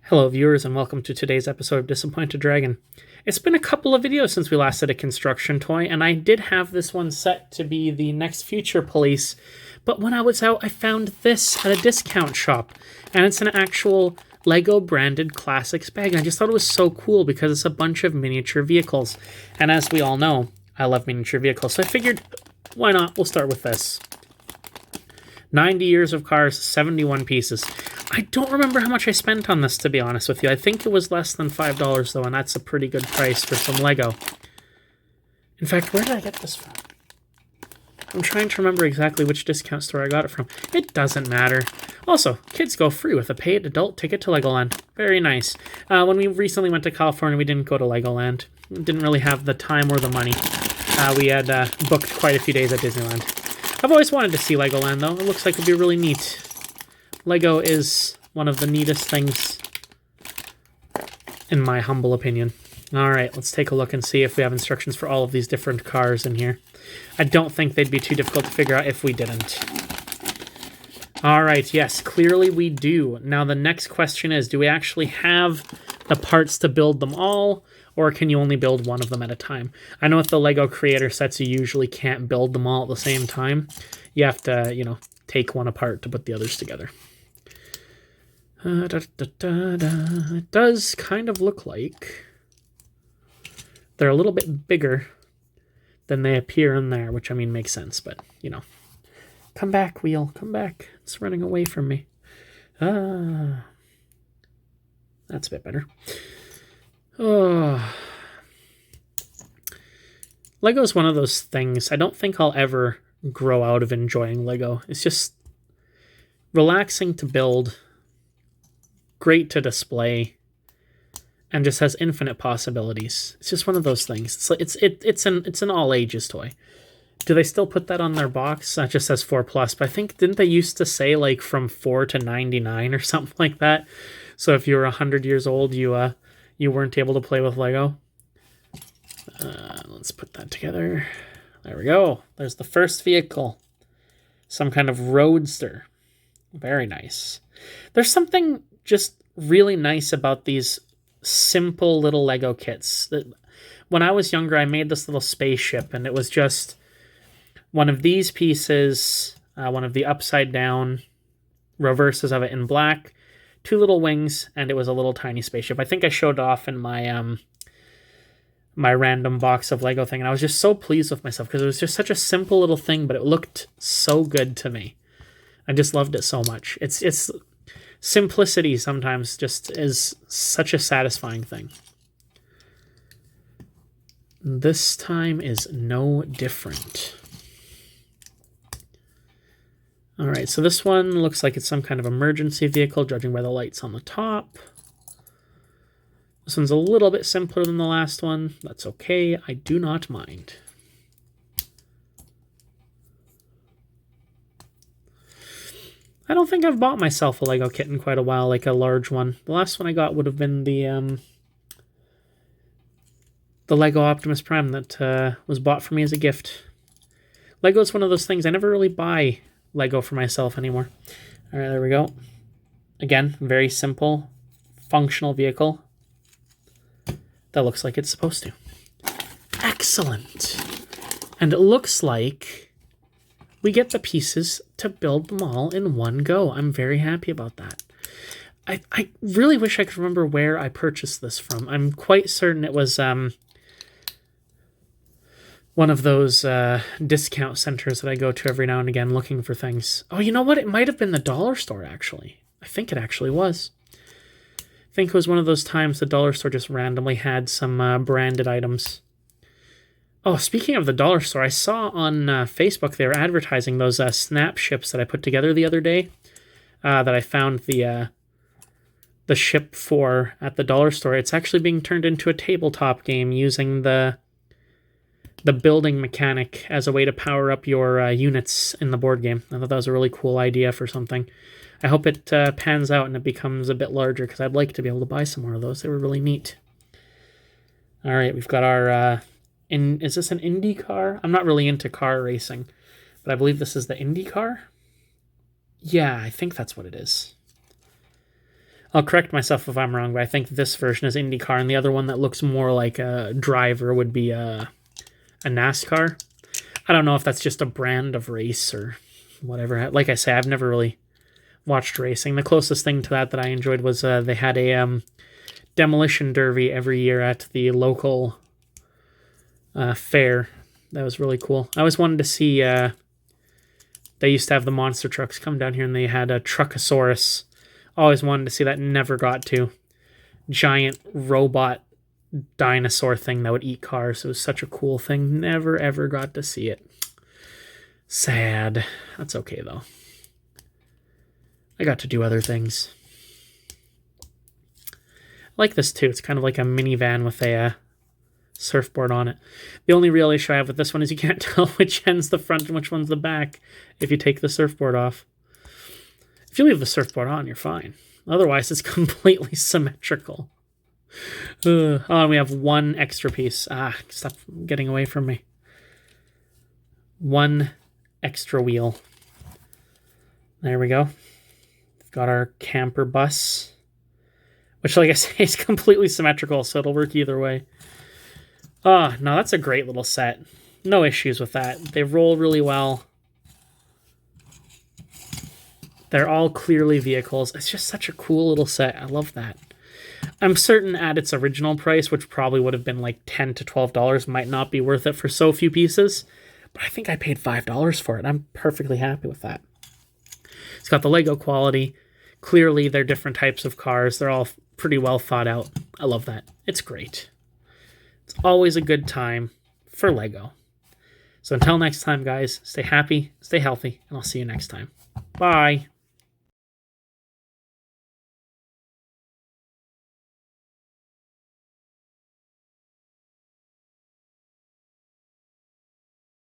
Hello viewers and welcome to today's episode of Disappointed Dragon. It's been a couple of videos since we last did a construction toy, and I did have this one set to be the next Future Police, but when I was out I found this at a discount shop, and it's an actual LEGO branded classics bag, and I just thought it was so cool because it's a bunch of miniature vehicles, and as we all know, I love miniature vehicles, so I figured, why not, we'll start with this. 90 years of cars, 71 pieces. I don't remember how much I spent on this, to be honest with you. I think it was less than $5, though, and that's a pretty good price for some Lego. In fact, where did I get this from? I'm trying to remember exactly which discount store I got it from. It doesn't matter. Also, kids go free with a paid adult ticket to Legoland. Very nice. When we recently went to California, we didn't go to Legoland. We didn't really have the time or the money. We had booked quite a few days at Disneyland. I've always wanted to see Legoland, though. It looks like it'd be really neat. Lego is one of the neatest things, in my humble opinion. Alright, let's take a look and see if we have instructions for all of these different cars in here. I don't think they'd be too difficult to figure out if we didn't. Alright, yes, clearly we do. Now the next question is, do we actually have the parts to build them all, or can you only build one of them at a time? I know with the Lego creator sets, you usually can't build them all at the same time. You have to, take one apart to put the others together. It does kind of look like they're a little bit bigger than they appear in there, which, I mean, makes sense, but, Come back, wheel, come back. It's running away from me. That's a bit better. Oh. Lego's one of those things, I don't think I'll ever grow out of enjoying Lego. It's just relaxing to build, great to display, and just has infinite possibilities. It's just one of those things. It's an all ages toy. Do they still put that on their box? That just says 4+, but I think, didn't they used to say like from 4 to 99 or something like that? So if you were 100 years old, you weren't able to play with Lego. Let's put that together. There we go. There's the first vehicle. Some kind of roadster. Very nice. There's something just really nice about these simple little Lego kits. When I was younger, I made this little spaceship, and it was just one of these pieces, one of the upside down reverses of it in black, 2 little wings, and it was a little tiny spaceship. I think I showed it off in my my random box of Lego thing, and I was just so pleased with myself because it was just such a simple little thing, but it looked so good to me. I just loved it so much. It's simplicity sometimes just is such a satisfying thing. This time is no different. Alright, so this one looks like it's some kind of emergency vehicle, judging by the lights on the top. This one's a little bit simpler than the last one. That's okay, I do not mind. I don't think I've bought myself a Lego kit in quite a while, like a large one. The last one I got would have been the Lego Optimus Prime that was bought for me as a gift. Lego's one of those things, I never really buy Lego for myself anymore. Alright, there we go. Again, very simple, functional vehicle that looks like it's supposed to. Excellent! And it looks like we get the pieces to build them all in one go. I'm very happy about that. I really wish I could remember where I purchased this from. I'm quite certain it was one of those discount centers that I go to every now and again looking for things. Oh, you know what? It might have been the dollar store, actually. I think it actually was. I think it was one of those times the dollar store just randomly had some branded items. Oh, speaking of the dollar store, I saw on Facebook they were advertising those snap ships that I put together the other day. That I found the ship for at the dollar store. It's actually being turned into a tabletop game using the building mechanic as a way to power up your units in the board game. I thought that was a really cool idea for something. I hope it pans out and it becomes a bit larger, because I'd like to be able to buy some more of those. They were really neat. All right, we've got our... is this an Indy car? I'm not really into car racing, but I believe this is the Indy car. Yeah, I think that's what it is. I'll correct myself if I'm wrong, but I think this version is IndyCar, and the other one that looks more like a driver would be a NASCAR. I don't know if that's just a brand of race or whatever. Like I say, I've never really watched racing. The closest thing to that I enjoyed was they had a demolition derby every year at the local fair. That was really cool. I always wanted to see... they used to have the monster trucks come down here, and they had a Truckosaurus. Always wanted to see that, never got to. Giant robot dinosaur thing that would eat cars. It was such a cool thing. Never, ever got to see it. Sad. That's okay, though. I got to do other things. I like this, too. It's kind of like a minivan with a surfboard on it. The only real issue I have with this one is you can't tell which end's the front and which one's the back if you take the surfboard off. If you leave the surfboard on, you're fine. Otherwise, it's completely symmetrical. Oh, and we have one extra piece. Stop getting away from me. One extra wheel. There we go. We've got our camper bus, which, like I say, is completely symmetrical, so it'll work either way. Oh, no, that's a great little set. No issues with that. They roll really well. They're all clearly vehicles. It's just such a cool little set. I love that. I'm certain at its original price, which probably would have been like $10 to $12, might not be worth it for so few pieces. But I think I paid $5 for it. I'm perfectly happy with that. It's got the Lego quality. Clearly, they're different types of cars. They're all pretty well thought out. I love that. It's great. It's always a good time for Lego. So until next time, guys, stay happy, stay healthy, and I'll see you next time. Bye.